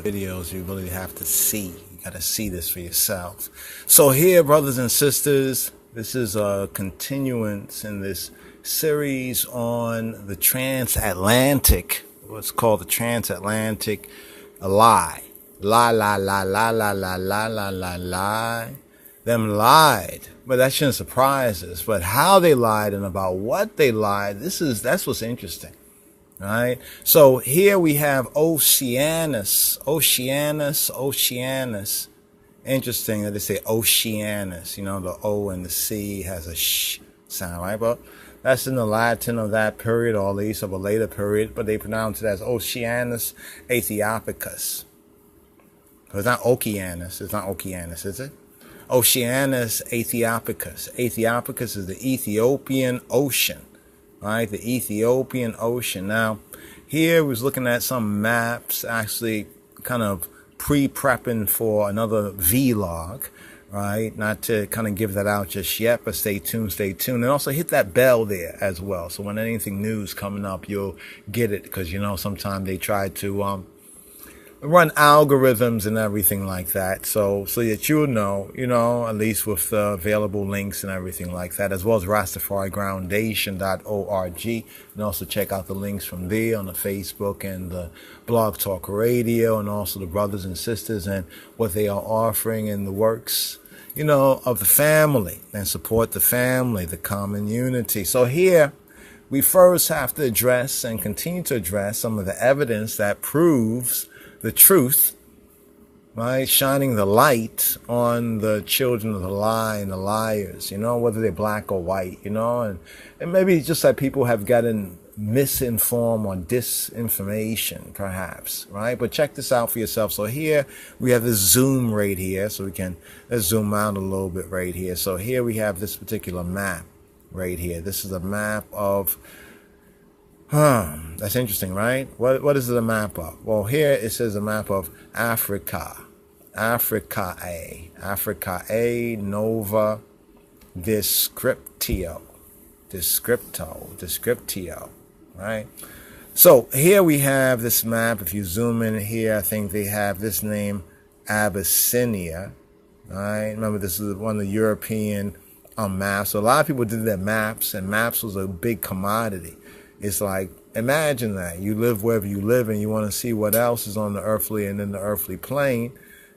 videos, you really have to see. You got to see this for yourselves. So here, brothers and sisters, this is a continuance in this series on the transatlantic, what's called the transatlantic lie. Lie. Them lied. But that shouldn't surprise us. But how they lied and about what they lied, that's what's interesting. All right. So here we have Oceanus. Interesting that they say Oceanus. You know, the O and the C has a sh sound, right? But that's in the Latin of that period, or at least of a later period. But they pronounce it as Oceanus Æthiopicus. It's not Oceanus. It's not Oceanus, is it? Oceanus Æthiopicus. Æthiopicus is the Ethiopian Ocean. Right, the Ethiopian Ocean. Now, here we was looking at some maps, actually kind of pre-prepping for another vlog, right? Not to kind of give that out just yet, but stay tuned. And also hit that bell there as well. So when anything new is coming up, you'll get it. Because, you know, sometimes they try to run algorithms and everything like that, so that you'll know, at least with the available links and everything like that, as well as RastafariGroundation.org. And also check out the links from there on the Facebook and the Blog Talk Radio, and also the brothers and sisters and what they are offering in the works, of the family, and support the family, the common unity. So here, we first have to address and continue to address some of the evidence that proves the truth, right? Shining the light on the children of the lie and the liars, whether they're black or white, and maybe just that people have gotten misinformed or disinformation, perhaps, right? But check this out for yourself. So here we have this zoom right here, so let's zoom out a little bit right here. So here we have this particular map right here. This is a map of that's interesting, right? What is it a map of? Well, here it says a map of Africa Nova Descriptio, right? So here we have this map. If you zoom in here, I think they have this name, Abyssinia, right? Remember, this is one of the European maps. So a lot of people did their maps, and maps was a big commodity. It's like, imagine that you live wherever you live and you want to see what else is on the earthly and in the earthly plane.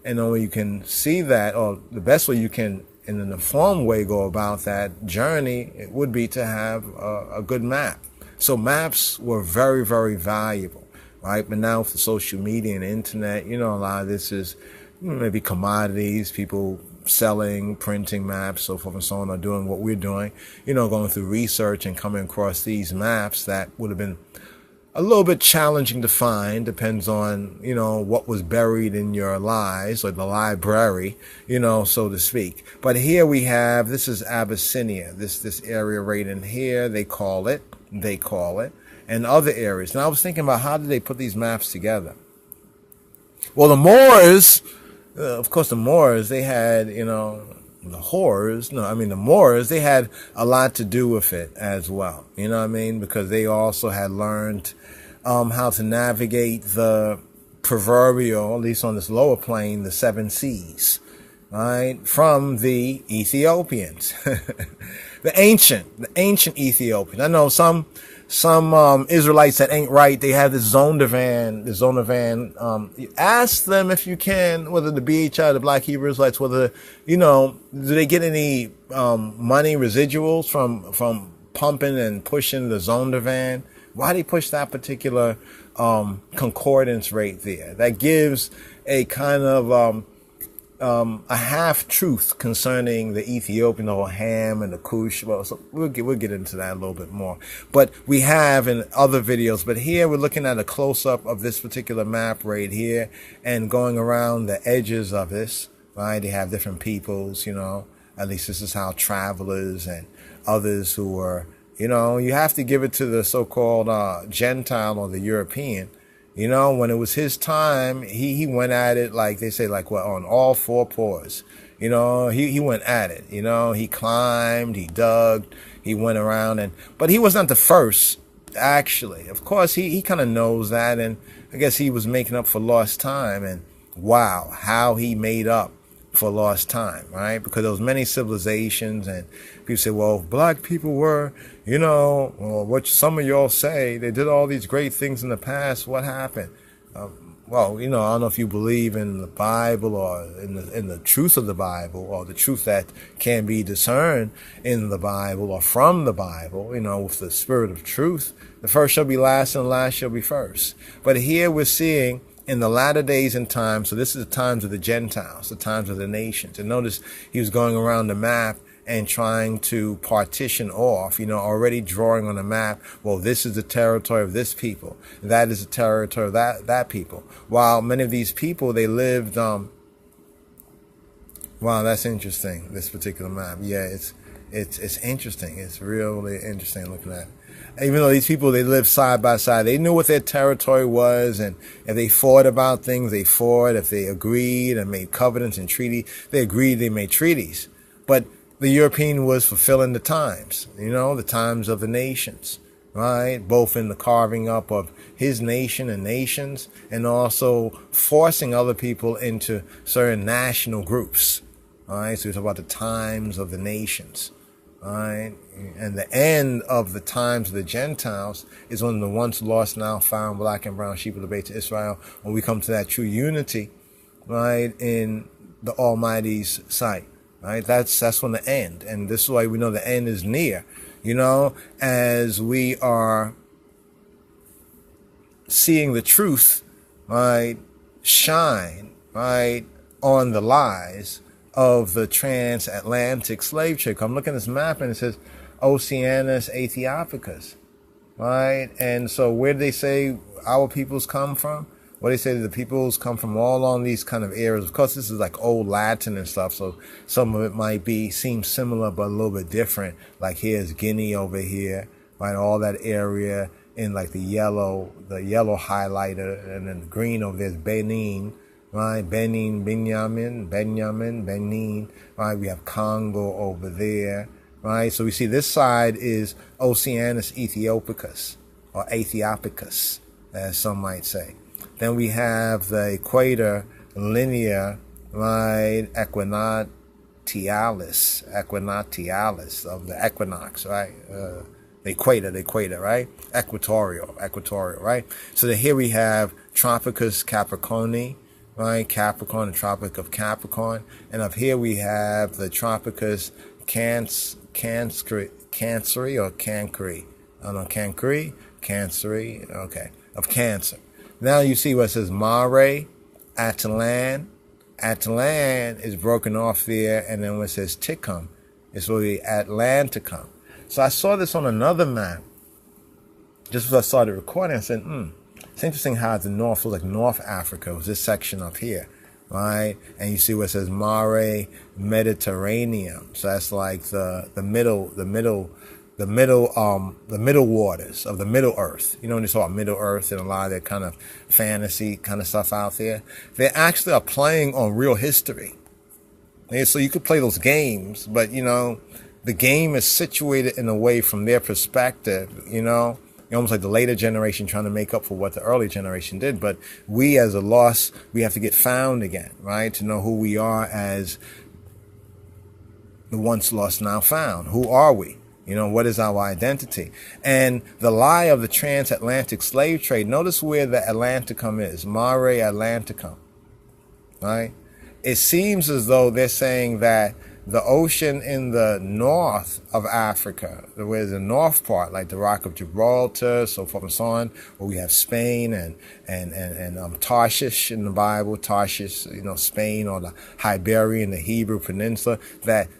And the way you can see that, or the best way you can, in an informed way, go about that journey, it would be to have a good map. So maps were very, very valuable, right? But now with the social media and the internet, a lot of this is maybe commodities, people selling, printing maps, so forth and so on, or doing what we're doing, going through research and coming across these maps that would have been a little bit challenging to find, depends on, what was buried in your lives or the library, so to speak. But here we have, this is Abyssinia, this area right in here, they call it, and other areas. Now I was thinking about how did they put these maps together? Well, the Moors, of course, the Moors, they had, the Moors, they had a lot to do with it as well. Because they also had learned how to navigate the proverbial, at least on this lower plane, the 7 seas, right? From the Ethiopians, the ancient Ethiopians. I know some Israelites that ain't right. They have this Zondervan. You ask them if you can, whether the BHI, the Black Hebrew Israelites, whether, do they get any money residuals from pumping and pushing the Zondervan? Why do they push that particular concordance right there? That gives a kind of a half-truth concerning the Ethiopian, the whole Ham and the Kush. Well, so we'll get into that a little bit more. But we have in other videos. But here we're looking at a close-up of this particular map right here and going around the edges of this, right? They have different peoples, At least this is how travelers and others who were, you have to give it to the so-called Gentile or the European. When it was his time, he went at it, like they say, on all 4 paws. He went at it. He climbed, he dug, he went around, but he was not the first, actually. Of course, he kind of knows that, and I guess he was making up for lost time. And wow, how he made up for lost time, right? Because there was many civilizations, and people say, well, if black people were, or what some of y'all say, they did all these great things in the past, what happened? Well, I don't know if you believe in the Bible or in the truth of the Bible, or the truth that can be discerned in the Bible or from the Bible, with the spirit of truth. The first shall be last and the last shall be first. But here we're seeing in the latter days and times, so this is the times of the Gentiles, the times of the nations. And notice he was going around the map and trying to partition off, already drawing on the map, well, this is the territory of this people, that is the territory of that people. While many of these people, they lived, wow, that's interesting, this particular map. Yeah, it's interesting. It's really interesting looking at it. Even though these people, they lived side by side, they knew what their territory was, and if they fought about things, they fought. If they agreed and made covenants and treaties, they agreed, they made treaties. But the European was fulfilling the times, the times of the nations, right? Both in the carving up of his nation and nations, and also forcing other people into certain national groups, right? So we talk about the times of the nations, right? And the end of the times of the Gentiles is when the once lost, now found black and brown sheep of the Beit Israel, when we come to that true unity, right, in the Almighty's sight. Right, that's when the end, and this is why we know the end is near. As we are seeing the truth, right, shine, right, on the lies of the transatlantic slave trade. I'm looking at this map and it says Oceanus Æthiopicus, right, and so where do they say our peoples come from? What they say, the peoples come from all on these kind of areas. Of course, this is like old Latin and stuff, so some of it might seem similar, but a little bit different. Like here's Guinea over here, right? All that area in like the yellow highlighter, and then the green over there's Benin, right? Benin, Benin, right? We have Congo over there, right? So we see this side is Oceanus Æthiopicus, or Æthiopicus, as some might say. Then we have the equator linear, right, equinoctialis of the equinox, right? The equator, right? Equatorial, right? So here we have Tropicus Capricorni, right? Capricorn, the Tropic of Capricorn. And up here we have the Tropicus Cancri, or Cancri. I don't know, Cancri, okay, of Cancer. Now you see what it says Mare, Atlan. Atlan is broken off there, and then when it says Ticum, it's really Atlanticum. So I saw this on another map just as I started recording. I said, it's interesting how the north was like North Africa was this section up here, right? And you see what it says Mare Mediterraneum. So that's like the middle waters of the Middle Earth. When you talk about Middle Earth and a lot of that kind of fantasy kind of stuff out there, they actually are playing on real history. And so you could play those games, but the game is situated in a way from their perspective, almost like the later generation trying to make up for what the early generation did. But we as a lost, we have to get found again, right? To know who we are as the once lost, now found. Who are we? What is our identity? And the lie of the transatlantic slave trade, notice where the Atlanticum is, Mare Atlanticum, right? It seems as though they're saying that the ocean in the north of Africa, where the north part, like the Rock of Gibraltar, so forth and so on, where we have Spain and Tarshish in the Bible, Tarshish, Spain, or the Iberian, the Hebrew Peninsula,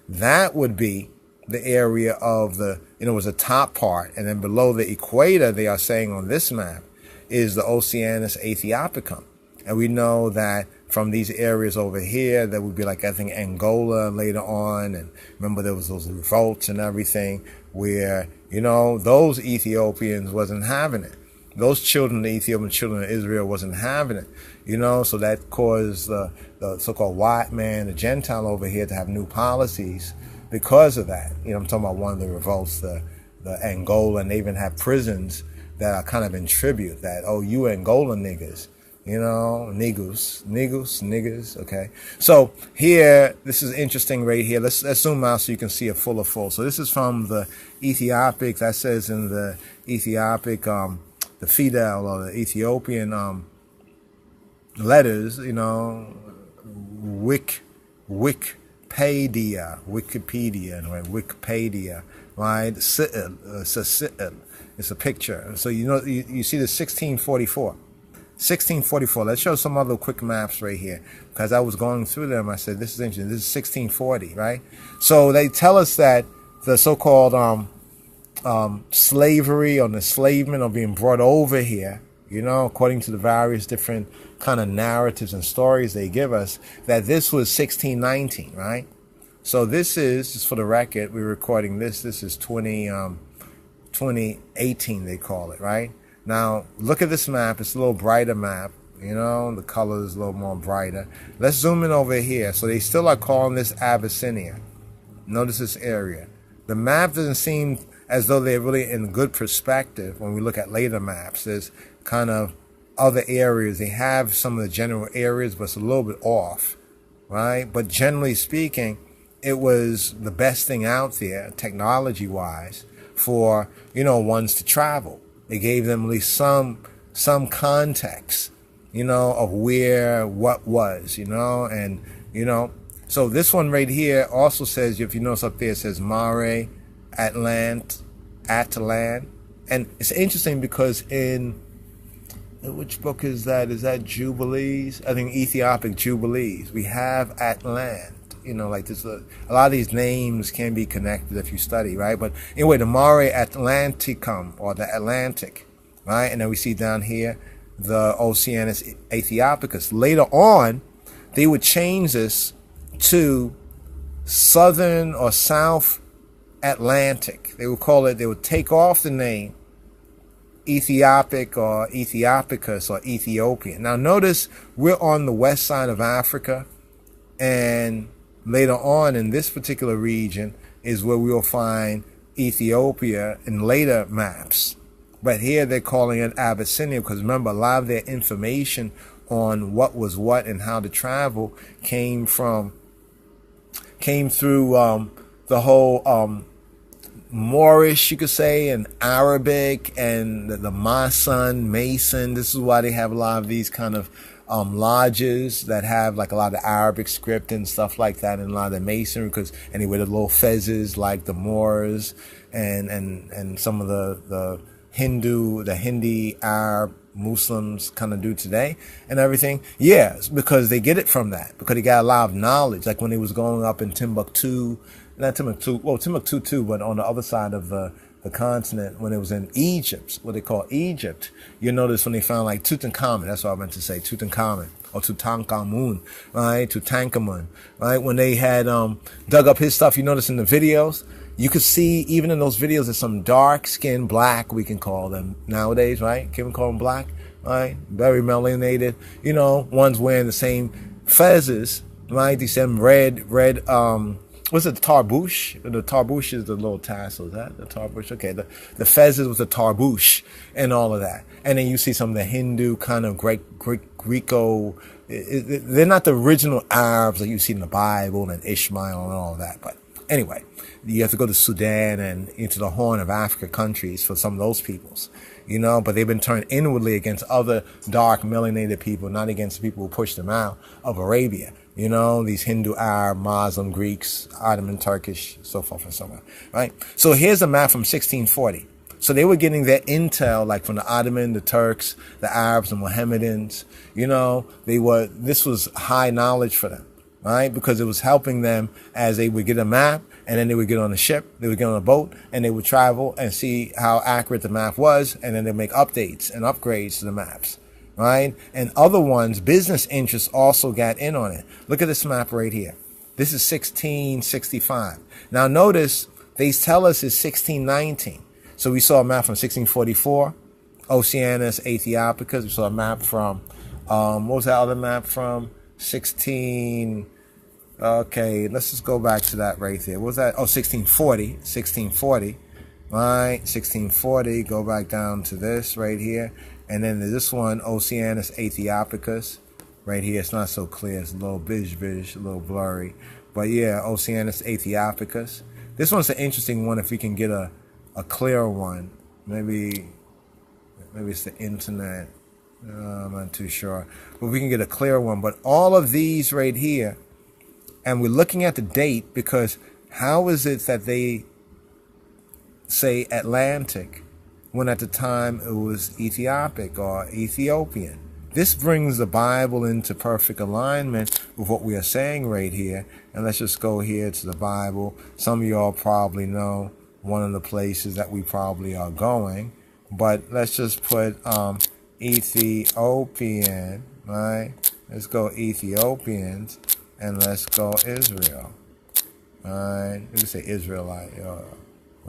that would be the area of was the top part, and then below the equator, they are saying on this map, is the Oceanus Æthiopicum. And we know that from these areas over here, that would be like, I think, Angola later on. And remember, there was those revolts and everything where, those Ethiopians wasn't having it. Those children, the Ethiopian children of Israel, wasn't having it. So that caused the so-called white man, the Gentile over here, to have new policies because of that. I'm talking about one of the revolts, the Angola, and they even have prisons that are kind of in tribute that, oh, you Angola niggas, you know, niggas, okay. So here, this is interesting right here. Let's zoom out so you can see a full. So this is from the Ethiopic, that says in the Ethiopic, the Fidel or the Ethiopian letters, you know, Wikipedia, right? It's a picture. So you know, you see the 1644. 1644. Let's show some other quick maps right here, because I was going through them. I said, this is interesting. This is 1640, right? So they tell us that the so-called slavery or enslavement or being brought over here, you know, according to the various different kind of narratives and stories they give us, that this was 1619, right? So this is, just for the record, we're recording this. This is 2018, they call it, right? Now, look at this map. It's a little brighter map. You know, the color is a little more brighter. Let's zoom in over here. So they still are calling this Abyssinia. Notice this area. The map doesn't seem as though they're really in good perspective when we look at later maps. There's kind of other areas. They have some of the general areas, but it's a little bit off, right? But generally speaking, it was the best thing out there, technology-wise, for, you know, ones to travel. It gave them at least some context, you know, of where what was, you know, and, you know. So this one right here also says, if you notice up there, it says Mare, Atlant. And it's interesting because in, which book is that? Is that Jubilees? I think Ethiopic Jubilees. We have Atlant. You know, like this, a lot of these names can be connected if you study, right? But anyway, the Mare Atlanticum, or the Atlantic, right? And then we see down here the Oceanus Æthiopicus. Later on, they would change this to Southern or South Atlantic. They would call it, they would take off the name Ethiopic or Æthiopicus or Ethiopian. Now notice we're on the west side of Africa, and later on in this particular region is where we will find Ethiopia in later maps. But here they're calling it Abyssinia because remember, a lot of their information on what was what and how to travel came through the whole Moorish, you could say, and Arabic and the Mason. This is why they have a lot of these kind of lodges that have like a lot of Arabic script and stuff like that, and a lot of the masonry, because anyway, the little fezzes like the Moors and some of the Hindi Arab Muslims kind of do today and everything. Yeah, because they get it from that, because they got a lot of knowledge. Like when they was going up in Timbuktu too, but on the other side of the continent, when it was in Egypt, what they call Egypt, you notice when they found like Tutankhamun, that's what I meant to say, Tutankhamun, or Tutankhamun, right? Tutankhamun, right? When they had dug up his stuff, you notice in the videos, you could see even in those videos there's some dark-skinned black, we can call them nowadays, right? Can we call them black, right? Very melanated, you know, ones wearing the same fezzes, right? These same red, what's it, the tarbouche? The tarbouche is the little tassel. Is that the tarbouche? Okay, the fezzes with the tarbouche and all of that. And then you see some of the Hindu kind of Greco. They're not the original Arabs that you see in the Bible and Ishmael and all of that. But anyway, you have to go to Sudan and into the Horn of Africa countries for some of those peoples, you know. But they've been turned inwardly against other dark melanated people, not against the people who pushed them out of Arabia. You know, these Hindu, Arab, Muslim, Greeks, Ottoman, Turkish, so forth and so on, right? So here's a map from 1640. So they were getting their intel, like from the Ottoman, the Turks, the Arabs, the Mohammedans, you know, this was high knowledge for them, right? Because it was helping them as they would get a map, and then they would get on a ship, they would get on a boat, and they would travel and see how accurate the map was, and then they make updates and upgrades to the maps. Right? And other ones, business interests also got in on it. Look at this map right here. This is 1665. Now notice they tell us it's 1619. So we saw a map from 1644, Oceanus Æthiopicus. We saw a map from, what was that other map from? 16, okay, let's just go back to that right there. What was that? Oh, 1640. right? 1640, go back down to this right here. And then this one, Oceanus Æthiopicus, right here. It's not so clear. It's a little bish, a little blurry. But yeah, Oceanus Æthiopicus. This one's an interesting one if we can get a clearer one. Maybe it's the internet. I'm not too sure. But we can get a clear one. But all of these right here, and we're looking at the date because how is it that they say Atlantic when at the time it was Ethiopic or Ethiopian? This brings the Bible into perfect alignment with what we are saying right here. And let's just go here to the Bible. Some of y'all probably know one of the places that we probably are going. But let's just put Ethiopian, right? Let's go Ethiopians, and let's go Israel. All right, we can say Israelite. Well,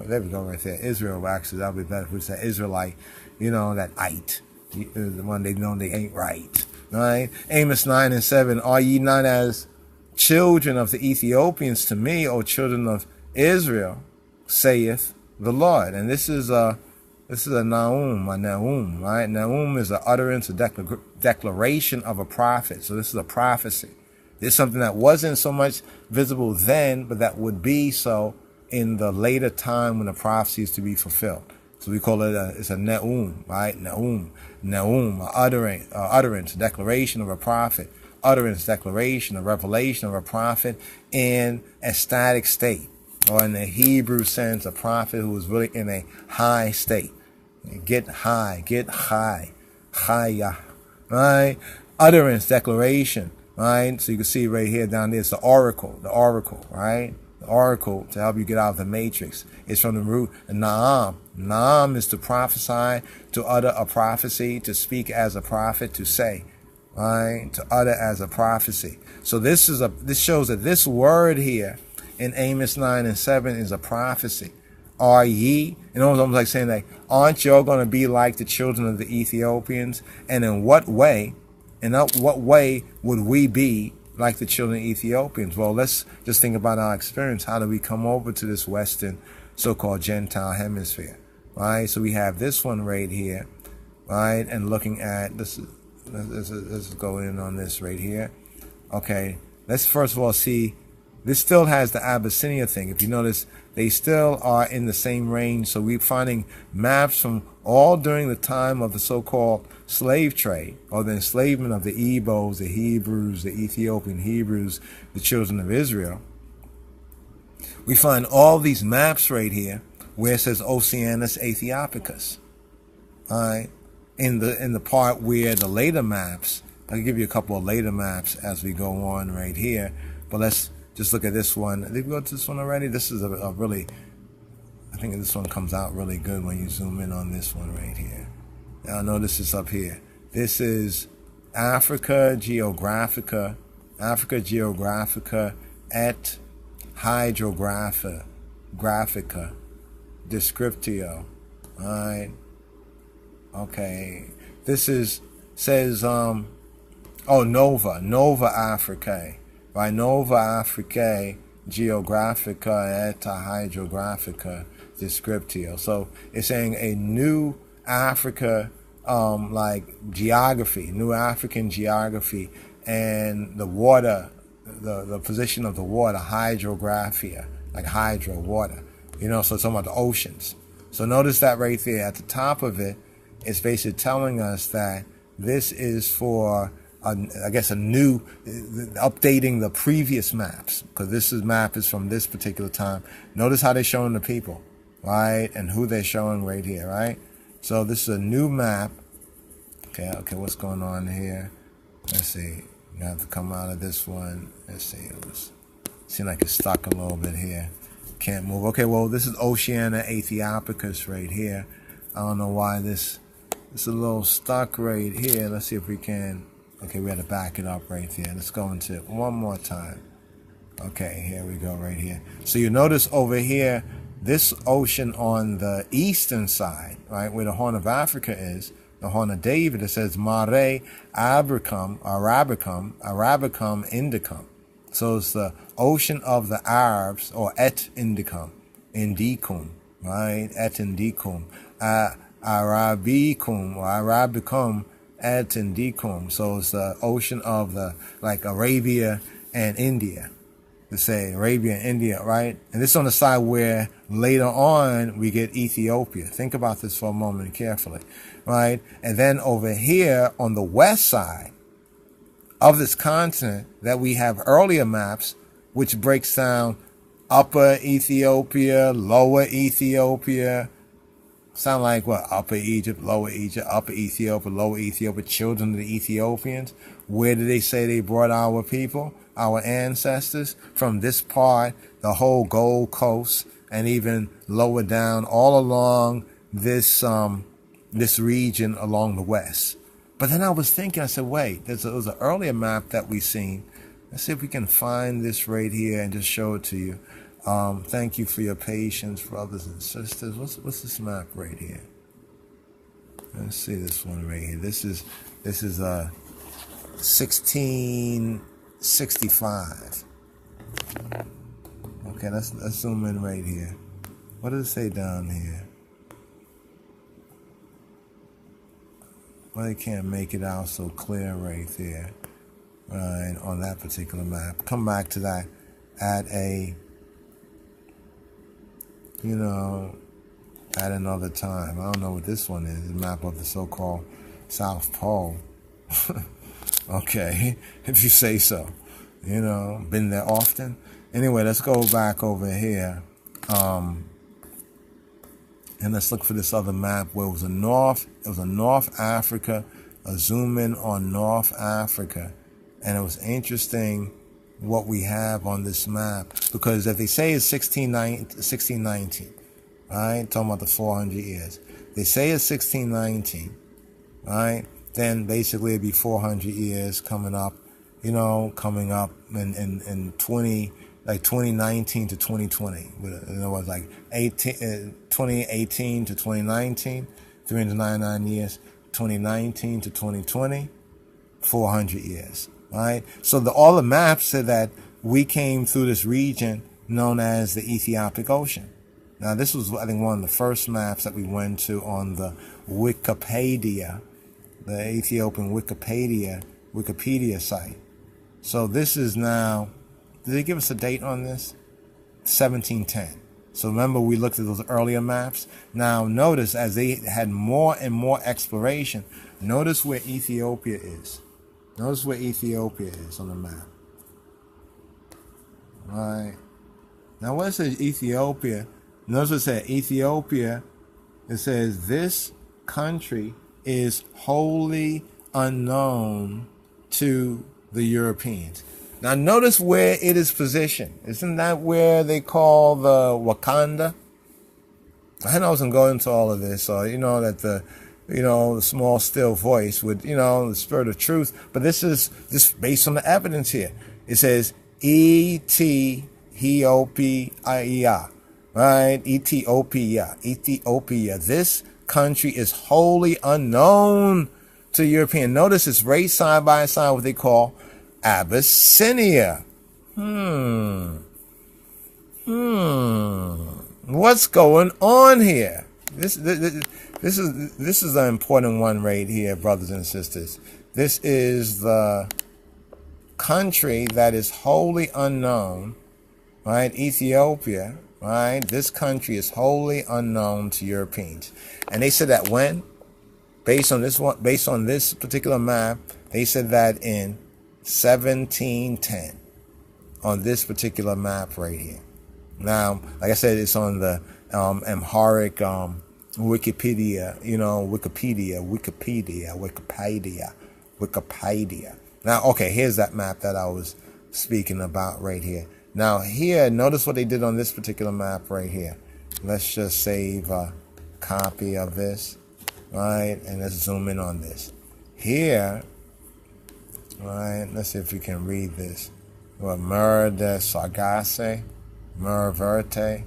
there we go right there. Israel, actually, that would be better if we say Israelite, that ite. The one they know they ain't right. All right? Amos 9 and 7, are ye not as children of the Ethiopians to me, O children of Israel, saith the Lord. And this is a naum, right? Naum is an utterance, a declaration of a prophet. So this is a prophecy. It's something that wasn't so much visible then, but that would be so in the later time when the prophecy is to be fulfilled. So we call it it's a naum, right? Naum, utterance, a declaration of a prophet, utterance, declaration, a revelation of a prophet in a static state, or in the Hebrew sense, a prophet who was really in a high state. Get high, chaya, right? Utterance, declaration, right? So you can see right here down there, it's the oracle, right? The oracle to help you get out of the matrix. It's from the root Naam. Naam is to prophesy, to utter a prophecy, to speak as a prophet, to say, right? To utter as a prophecy. So this shows that this word here in Amos 9 and 7 is a prophecy. Are ye? And almost like saying that, aren't y'all going to be like the children of the Ethiopians? And in what way? In what way would we be like the children of Ethiopians? Well, let's just think about our experience. How do we come over to this Western so-called Gentile hemisphere? Right? So we have this one right here, right? And looking at this, let's go in on this right here. Okay, let's first of all see, this still has the Abyssinia thing. If you notice, they still are in the same range. So we're finding maps from all during the time of the so-called slave trade, or the enslavement of the Igbos, the Hebrews, the Ethiopian Hebrews, the children of Israel. We find all these maps right here where it says Oceanus Æthiopicus. All right, in the part where the later maps, I'll give you a couple of later maps as we go on right here. But let's just look at this one. Did we go to this one already? This is a really, I think this one comes out really good when you zoom in on this one right here. Now notice this up here. This is Africa Geographica et Hydrographica Descriptio. All right. Okay. This says Nova Africae. By Nova Africae Geographica et Hydrographica Descriptio. So it's saying a new Africa, like geography, new African geography, and the water, the position of the water, hydrographia, like hydro, water, so it's talking about the oceans. So notice that right there at the top of it, it's basically telling us that this is for, I guess, a new, updating the previous maps, because this map is from this particular time. Notice how they're showing the people, right, and who they're showing right here, right? So this is a new map. Okay, what's going on here? Let's see. You have to come out of this one. Let's see. It seems like it's stuck a little bit here. Can't move. Okay, well, this is Oceanus Æthiopicus right here. I don't know why this is a little stuck right here. Let's see if we can. Okay, we had to back it up right there. Let's go into it one more time. Okay, here we go right here. So you notice over here, this ocean on the eastern side, right, where the Horn of Africa is, the Horn of David, it says Mare Arabicum Indicum. So it's the ocean of the Arabs, or Et Indicum, right? Etendicum, Arabicum, or Arabicum Etendicum. So it's the ocean of the, like Arabia and India. To say Arabia and India, right? And this is on the side where later on we get Ethiopia. Think about this for a moment carefully, right? And then over here on the west side of this continent that we have earlier maps, which breaks down Upper Ethiopia, Lower Ethiopia. Sound like what? Upper Egypt, Upper Ethiopia, Lower Ethiopia, children of the Ethiopians. Where did they say they brought our people, our ancestors? From this part, the whole Gold Coast, and even lower down, all along this this region along the west. But then I was thinking, I said, wait, there was an earlier map that we seen. Let's see if we can find this right here and just show it to you. Thank you for your patience, brothers and sisters. What's this map right here? Let's see this one right here. This is 1665. Okay, let's zoom in right here. What does it say down here? Well, they can't make it out so clear right there, right, on that particular map. Come back to that at at another time. I don't know what this one is. The map of the so-called South Pole. Okay, if you say so. Been there often. Anyway, let's go back over here. And let's look for this other map where it was a North Africa, a zoom in on North Africa. And it was interesting what we have on this map, because if they say it's 1619, right, talking about the 400 years, they say it's 1619, right, then basically it'd be 400 years coming up in 2019 to 2020. In other words, like 2018 to 2019, 399 years, 2019 to 2020, 400 years. Right? So all the maps said that we came through this region known as the Ethiopic Ocean. Now, this was, I think, one of the first maps that we went to on the Wikipedia, the Ethiopian Wikipedia site. So this is now, did they give us a date on this? 1710. So remember, we looked at those earlier maps. Now, notice as they had more and more exploration, notice where Ethiopia is. Notice where Ethiopia is on the map. Right. Now, what it says Ethiopia, notice what it says Ethiopia. It says this country is wholly unknown to the Europeans. Now, notice where it is positioned. Isn't that where they call the Wakanda? I know I wasn't going into all of this, so that the small still voice with, the spirit of truth. But this is based on the evidence here. It says Ethiopia, right? Ethiopia. This country is wholly unknown to European. Notice it's right side by side what they call Abyssinia. What's going on here? This is an important one right here, brothers and sisters. This is the country that is wholly unknown, right? Ethiopia, right? This country is wholly unknown to Europeans. And they said that when? Based on this particular map, they said that in 1710 on this particular map right here. Now, like I said, it's on the Amharic Wikipedia, Wikipedia. Now, okay, here's that map that I was speaking about right here. Now, here, notice what they did on this particular map right here. Let's just save a copy of this, right? And let's zoom in on this. Here, right, let's see if we can read this. Mare de Sargasse, Mare Verte.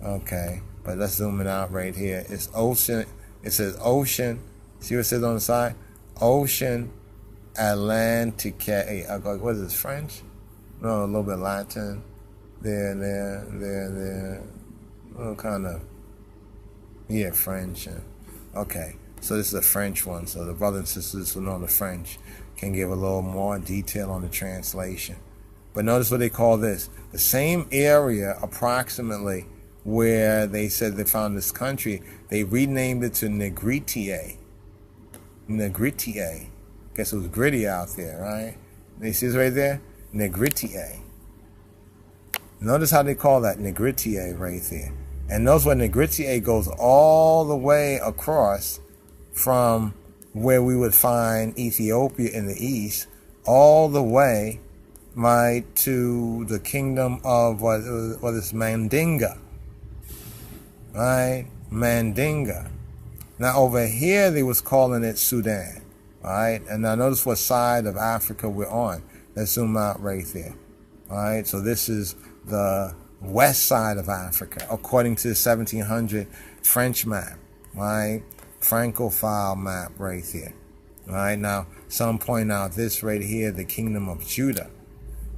Okay, but let's zoom it out right here. It's ocean. It says ocean. See what it says on the side? Ocean Atlantic. What is this, French? No, a little bit Latin. There. Little kind of Yeah, French. Okay, so this is a French one. So the brothers and sisters who know the French can give a little more detail on the translation. But notice what they call this. The same area approximately where they said they found this country, they renamed it to Negritiae. Negritiae. Guess it was gritty out there, right? You see this right there? Negritiae. Notice how they call that Negritiae right there. And notice what Negritiae goes all the way across from where we would find Ethiopia in the east, all the way right to the kingdom of what is Mandinga. Right? Mandinga. Now over here they was calling it Sudan. Right? And now notice what side of Africa we're on. Let's zoom out right there. Alright, so this is the west side of Africa, according to the 1700 French map, right? Francophile map right there. Alright, now some point out this right here, the kingdom of Judah.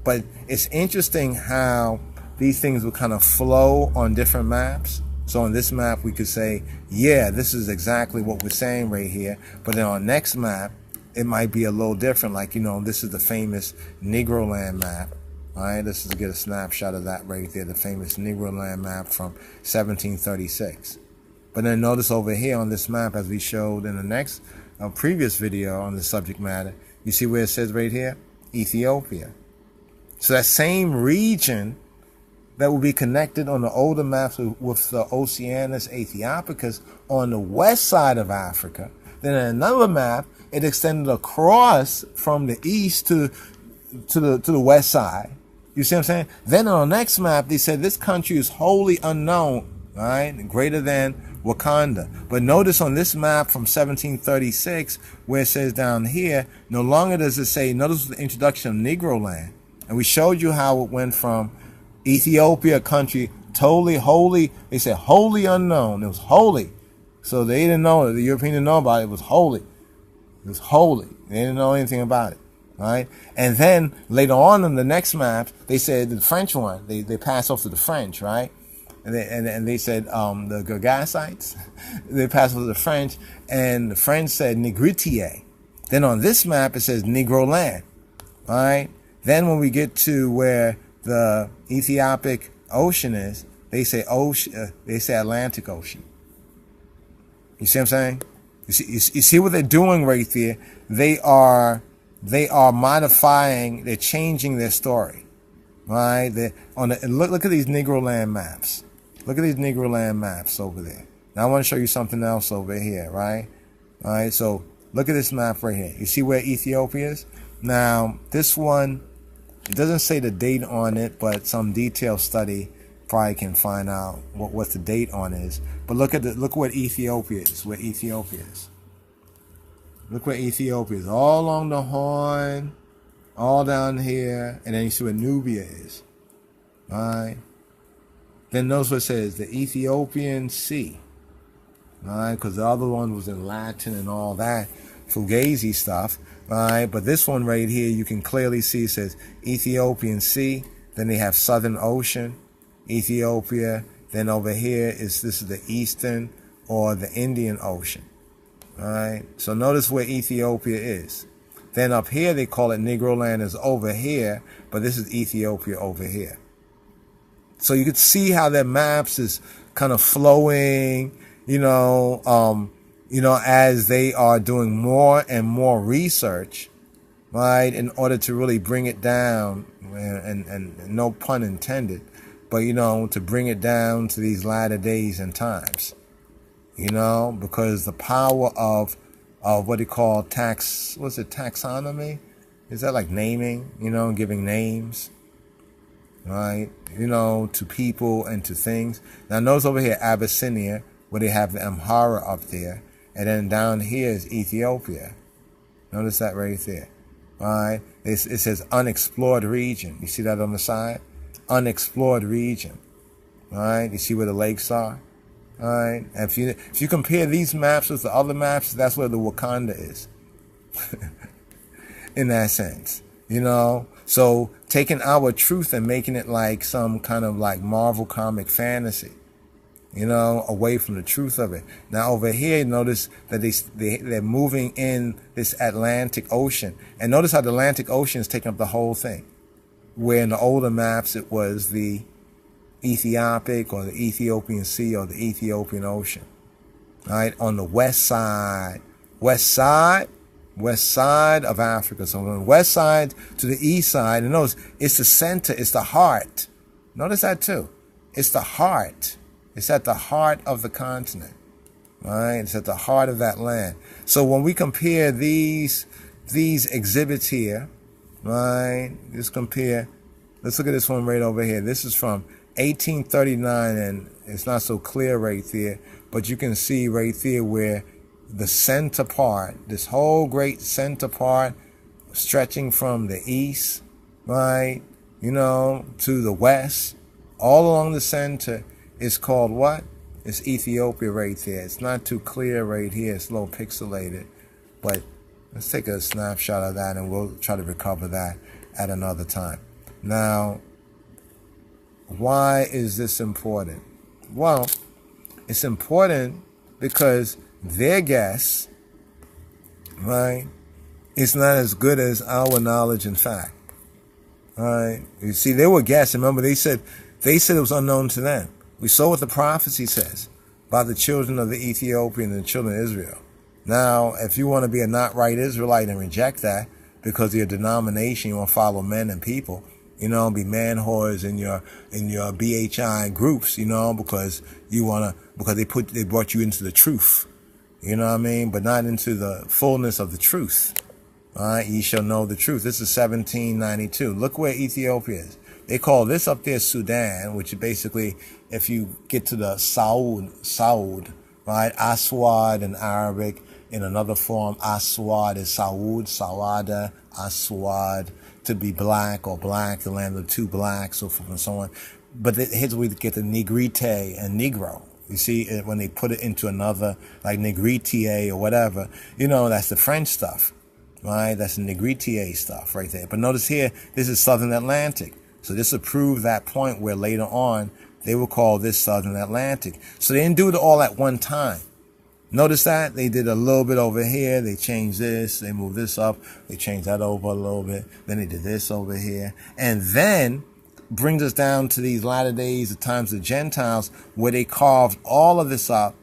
But it's interesting how these things will kind of flow on different maps. So on this map, we could say, yeah, this is exactly what we're saying right here. But then on next map, it might be a little different. Like, you know, this is the famous Negro Land map. All right, this is to get a snapshot of that right there, the famous Negro Land map from 1736. But then notice over here on this map, as we showed in the next previous video on the subject matter, you see where it says right here, Ethiopia. So that same region that will be connected on the older maps with the Oceanus Æthiopicus on the west side of Africa. Then in another map, it extended across from the east to the west side. You see what I'm saying? Then on the next map, they said this country is wholly unknown, right? Greater than Wakanda. But notice on this map from 1736, where it says down here, no longer does it say, notice the introduction of Negro Land. And we showed you how it went from Ethiopia, a country totally holy. They said wholly unknown. It was holy. So they didn't know it. The Europeans didn't know about it. It was holy. It was holy. They didn't know anything about it. Right? And then later on in the next map, they said the French one, they passed off to the French, right? And they said the Gagasites, they passed off to the French, and the French said Negritiae. Then on this map, it says Negro Land. All right? Then when we get to where the Ethiopic Ocean is, they say Atlantic Ocean. You see what I'm saying? You see what they're doing right there? They are modifying, they're changing their story. Right? Look at these Negro Land maps. Look at these Negro Land maps over there. Now I want to show you something else over here, right? All right, so look at this map right here. You see where Ethiopia is? Now, this one, it doesn't say the date on it, but some detailed study probably can find out what the date on is. But look what Ethiopia is, where Ethiopia is. Look where Ethiopia is, all along the Horn, all down here, and then you see where Nubia is. All right. Then notice what it says, the Ethiopian Sea. All right, because the other one was in Latin and all that Fugazi stuff. All right, but this one right here, you can clearly see it says Ethiopian Sea. Then they have Southern Ocean, Ethiopia. Then over here this is the Eastern or the Indian Ocean. All right, so notice where Ethiopia is. Then up here they call it Negro Land is over here, but this is Ethiopia over here. So you could see how their maps is kind of flowing, as they are doing more and more research, right, in order to really bring it down, and no pun intended, but, to bring it down to these latter days and times, because the power of what they call taxonomy? Is that like naming, giving names, right, to people and to things. Now notice over here, Abyssinia, where they have the Amhara up there. And then down here is Ethiopia. Notice that right there. All right. It says unexplored region. You see that on the side? Unexplored region. All right. You see where the lakes are? All right. And if you compare these maps with the other maps, that's where the Wakanda is. In that sense. So taking our truth and making it like some kind of like Marvel comic fantasy. away from the truth of it. Now over here, notice that they're moving in this Atlantic Ocean. And notice how the Atlantic Ocean is taking up the whole thing. Where in the older maps it was the Ethiopic or the Ethiopian Sea or the Ethiopian Ocean. All right, on the west side of Africa. So from the west side to the east side, and notice it's the center, it's the heart. Notice that too. It's the heart. It's at the heart of the continent. Right? It's at the heart of that land. So when we compare these exhibits here, right? Let's look at this one right over here. This is from 1839, and it's not so clear right there, but you can see right there where the center part, this whole great center part, stretching from the east, right, to the west, all along the center, is called what? It's Ethiopia right there. It's not too clear right here. It's a little pixelated, but let's take a snapshot of that, and we'll try to recover that at another time. Now, why is this important? Well, it's important because their guess, right, is not as good as our knowledge and fact. Right? You see, they were guessing. Remember, they said it was unknown to them. We saw what the prophecy says about the children of the Ethiopian and the children of Israel. Now, if you want to be a not right Israelite and reject that because of your denomination, you want to follow men and people, be man whores in your BHI groups, because they brought you into the truth. You know what I mean? But not into the fullness of the truth. All right, ye shall know the truth. This is 1792. Look where Ethiopia is. They call this up there Sudan, which is basically, if you get to the Saud, right? Aswad in Arabic. In another form, Aswad is Saud, Sawada, Aswad, to be black or black, the land of two blacks, so forth and so on. But here's where we get the Negrite and Negro. You see, when they put it into another, like Negrite or whatever, that's the French stuff, right? That's the Negrite stuff right there. But notice here, this is Southern Atlantic. So this will prove that point where later on, they will call this Southern Atlantic. So they didn't do it all at one time. Notice that? They did a little bit over here. They changed this. They moved this up. They changed that over a little bit. Then they did this over here. And then brings us down to these latter days, the times of the Gentiles, where they carved all of this up,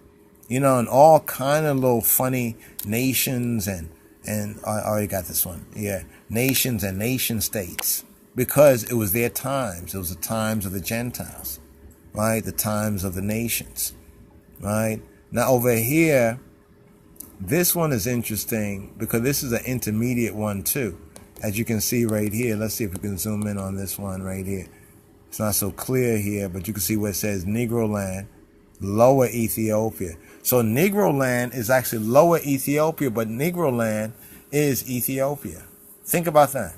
and all kind of little funny nations and I already got this one. Yeah. Nations and nation states. Because it was their times. It was the times of the Gentiles. Right? The times of the nations. Right? Now over here, this one is interesting because this is an intermediate one too. As you can see right here, let's see if we can zoom in on this one right here. It's not so clear here, but you can see where it says Negro Land, Lower Ethiopia. So Negro Land is actually Lower Ethiopia, but Negro Land is Ethiopia. Think about that.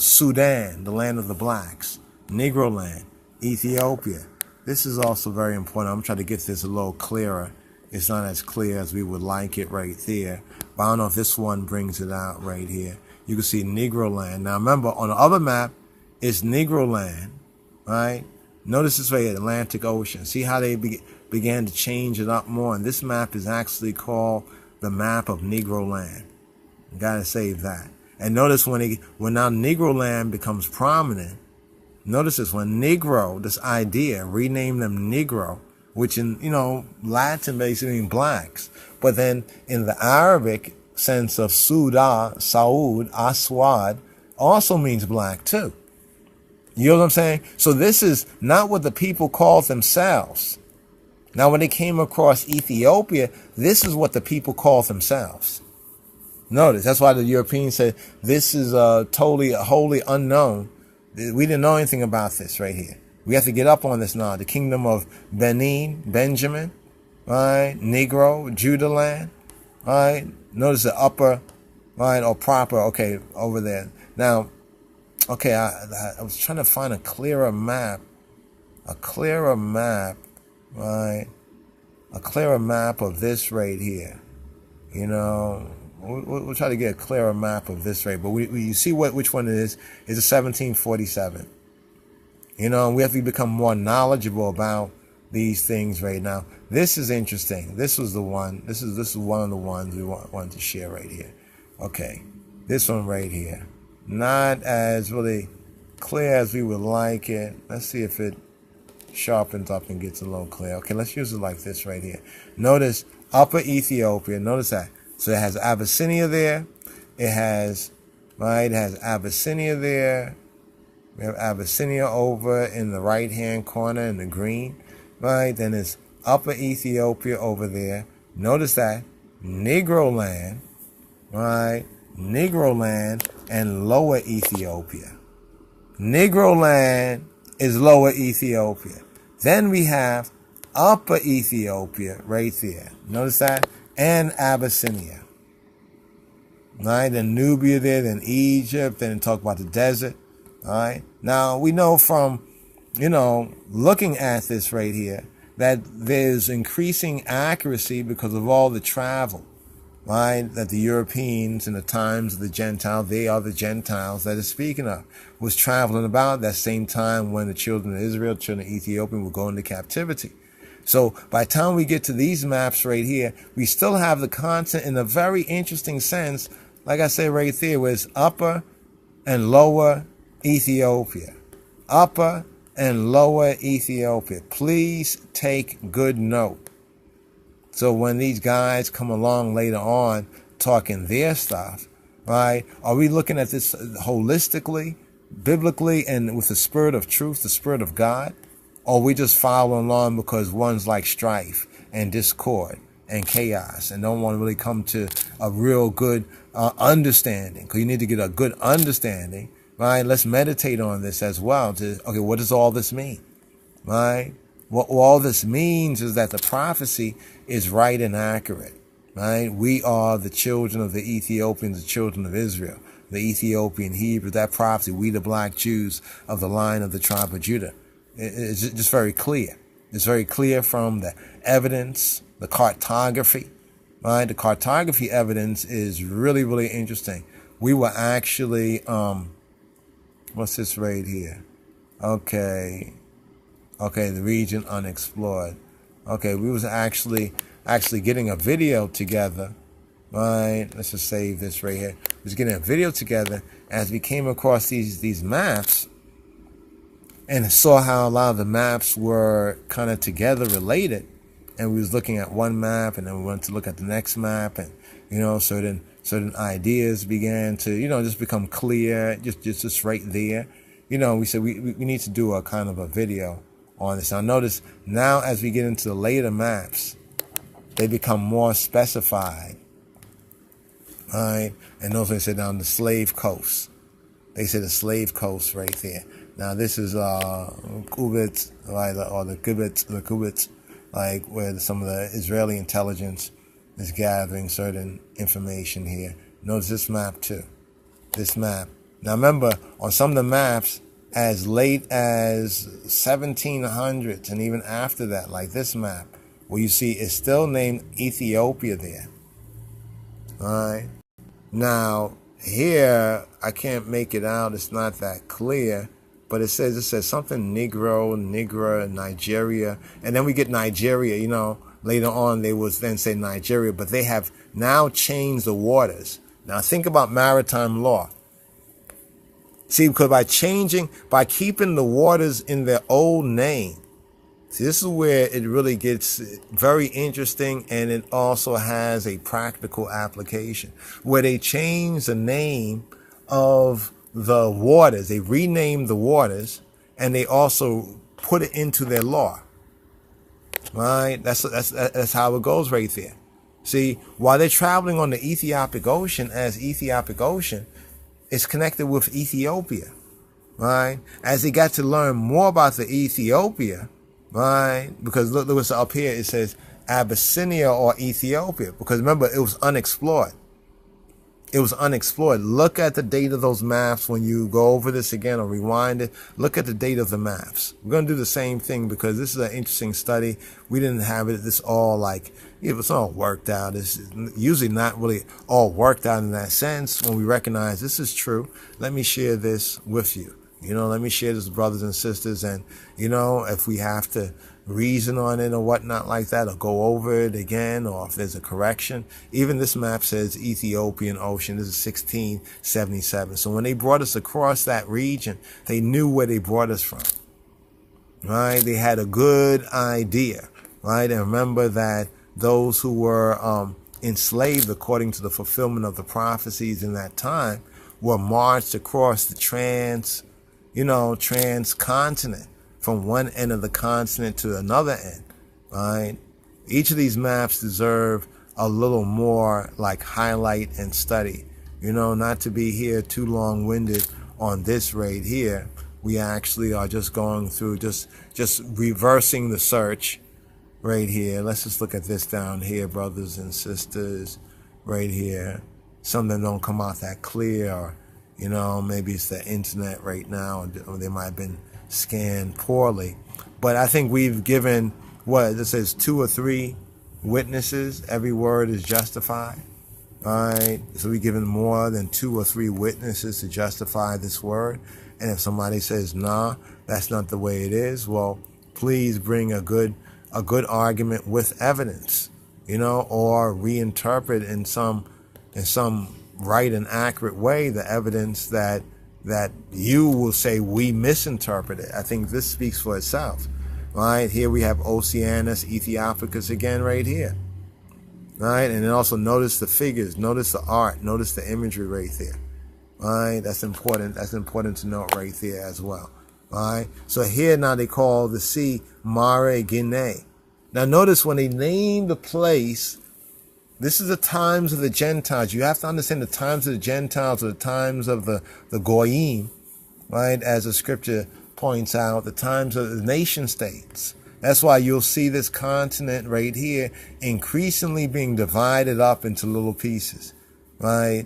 Sudan, the land of the blacks. Negro Land, Ethiopia. This is also very important. I'm trying to get this a little clearer. It's not as clear as we would like it right there. But I don't know if this one brings it out right here. You can see Negro Land. Now remember, on the other map, it's Negro Land, right? Notice this right here, Atlantic Ocean. See how they began to change it up more. And this map is actually called the map of Negro Land. You gotta save that. And notice when now Negro Land becomes prominent, notice this, when Negro, this idea, rename them Negro, which in, Latin basically means blacks. But then in the Arabic sense of Saud, Aswad, also means black too. You know what I'm saying? So this is not what the people called themselves. Now when they came across Ethiopia, this is what the people called themselves. Notice, that's why the Europeans said, this is wholly unknown. We didn't know anything about this right here. We have to get up on this now. The kingdom of Benin, Benjamin, right? Negro, Judah land, right? Notice the upper, right, or proper, okay, over there. Now, okay, I was trying to find a clearer map, right? A clearer map of this right here. We'll try to get a clearer map of this right, but you see which one it is. It's a 1747. We have to become more knowledgeable about these things right now. This is interesting. This was the one. This is one of the ones we wanted to share right here. Okay, this one right here. Not as really clear as we would like it. Let's see if it sharpens up and gets a little clear. Okay, let's use it like this right here. Notice Upper Ethiopia. Notice that. So it has Abyssinia there. It has, right, it has Abyssinia there. We have Abyssinia over in the right-hand corner in the green. Right, then it's Upper Ethiopia over there. Notice that. Negro land. Right, Negro land and Lower Ethiopia. Negro land is Lower Ethiopia. Then we have Upper Ethiopia right there. Notice that? And Abyssinia. Right? Then Nubia there, then Egypt, then talk about the desert. Alright? Now we know from, looking at this right here, that there's increasing accuracy because of all the travel. Right, that the Europeans in the times of the Gentiles, they are the Gentiles that is speaking of, was traveling about that same time when the children of Israel, children of Ethiopia, were going into captivity. So by the time we get to these maps right here, we still have the content in a very interesting sense, like I said right there, where it's Upper and Lower Ethiopia. Upper and Lower Ethiopia. Please take good note. So when these guys come along later on talking their stuff, right, are we looking at this holistically, biblically, and with the spirit of truth, the spirit of God? Or are we just following along because one's like strife and discord and chaos and don't want to really come to a real good understanding? Because you need to get a good understanding, right? Let's meditate on this as well. Okay, what does all this mean, right? What all this means is that the prophecy is right and accurate, right? We are the children of the Ethiopians, the children of Israel, the Ethiopian Hebrew, that prophecy, we the black Jews of the line of the tribe of Judah. It's just very clear. It's very clear from the evidence, the cartography, right? The cartography evidence is really, really interesting. We were actually, what's this right here? Okay, the region unexplored. Okay, we was actually getting a video together, right? Let's just save this right here. We was getting a video together as we came across these maps and saw how a lot of the maps were kind of together related. And we was looking at one map and then we went to look at the next map, and certain ideas began to just become clear, just right there. We said we need to do a kind of a video on this. Now notice, now as we get into the later maps, they become more specified. Right? And those they say down the slave coast. They say the slave coast right there. Now this is Kubits, right, or the Kubits, like where some of the Israeli intelligence is gathering certain information here. Notice this map too. This map. Now remember, on some of the maps, as late as 1700s and even after that, like this map, where you see it's still named Ethiopia there. All right. Now here I can't make it out. It's not that clear, but it says something Negro, Nigeria, and then we get Nigeria. Later on they would then say Nigeria, but they have now changed the waters. Now think about maritime law. See, because by keeping the waters in their old name, see, this is where it really gets very interesting, and it also has a practical application, where they change the name of the waters. They rename the waters, and they also put it into their law. Right? That's how it goes right there. See, while they're traveling on the Ethiopic Ocean as Ethiopic Ocean, it's connected with Ethiopia, right? As they got to learn more about the Ethiopia, right? Because look what's up here. It says Abyssinia or Ethiopia. Because remember, it was unexplored. It was unexplored. Look at the date of those maps when you go over this again or rewind it. Look at the date of the maps. We're going to do the same thing because this is an interesting study. We didn't have this all like, it's all worked out. It's usually not really all worked out in that sense. When we recognize this is true, let me share this with you. Let me share this with brothers and sisters. And, if we have to reason on it or whatnot like that, or go over it again, or if there's a correction. Even this map says Ethiopian Ocean. This is 1677. So when they brought us across that region, they knew where they brought us from, right? They had a good idea, right? And remember that those who were enslaved according to the fulfillment of the prophecies in that time were marched across the transcontinent, from one end of the continent to another end, right? Each of these maps deserve a little more like highlight and study, not to be here too long-winded on this right here. We actually are just going through, just reversing the search right here. Let's just look at this down here, brothers and sisters, right here. Some of them don't come out that clear, or, maybe it's the internet right now, or they might have been scanned poorly. But I think we've given, it says 2 or 3 witnesses. Every word is justified. All right. So we've given more than 2 or 3 witnesses to justify this word. And if somebody says, nah, that's not the way it is, well, please bring a good argument with evidence, or reinterpret in some right and accurate way the evidence that you will say we misinterpreted. I think this speaks for itself. Right here we have Oceanus Æthiopicus again right here. Right, and then also notice the figures, notice the art, notice the imagery right there. Right, that's important. That's important to note right there as well. Right, so here now they call the sea Mare Guinea. Now notice when they name the place, this is the times of the Gentiles. You have to understand the times of the Gentiles, or the times of the Goyim, right? As the scripture points out, the times of the nation states. That's why you'll see this continent right here increasingly being divided up into little pieces, right?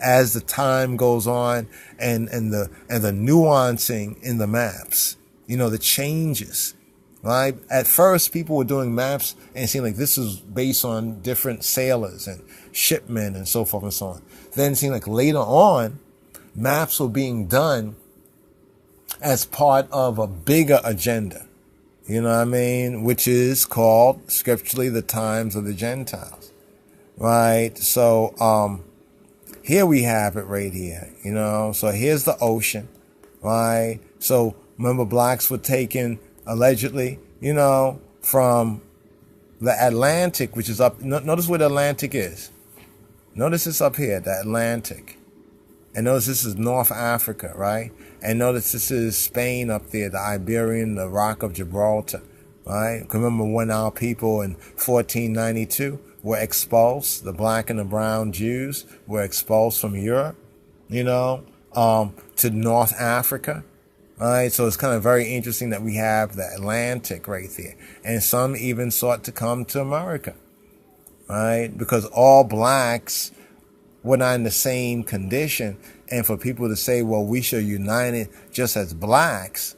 As the time goes on, and the nuancing in the maps, the changes. Right? At first, people were doing maps and it seemed like this was based on different sailors and shipmen and so forth and so on. Then it seemed like later on, maps were being done as part of a bigger agenda. Which is called scripturally the times of the Gentiles. Right? So, here we have it right here. So here's the ocean. Right? So remember, blacks were taken allegedly, from the Atlantic, which is up. Notice where the Atlantic is. Notice it's up here, the Atlantic. And notice this is North Africa, right? And notice this is Spain up there, the Iberian, the Rock of Gibraltar, right? Remember when our people in 1492 were expulsed, the black and the brown Jews were expulsed from Europe, to North Africa. All right, so it's kind of very interesting that we have the Atlantic right there. And some even sought to come to America, right? Because all blacks were not in the same condition. And for people to say, well, we should unite it just as blacks,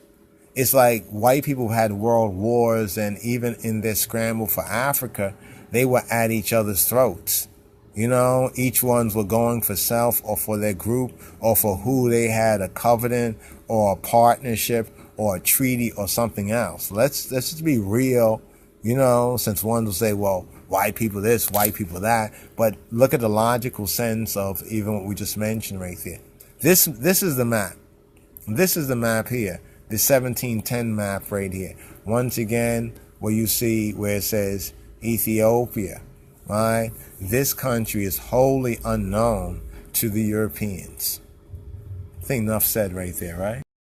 it's like white people had world wars, and even in their scramble for Africa, they were at each other's throats. Each ones were going for self, or for their group, or for who they had a covenant or a partnership or a treaty or something else. Let's just be real, since one will say, well, white people this, white people that. But look at the logical sense of even what we just mentioned right there. This is the map. This is the map here. The 1710 map right here. Once again, where you see where it says Ethiopia. Right? This country is wholly unknown to the Europeans. I think enough said right there, right?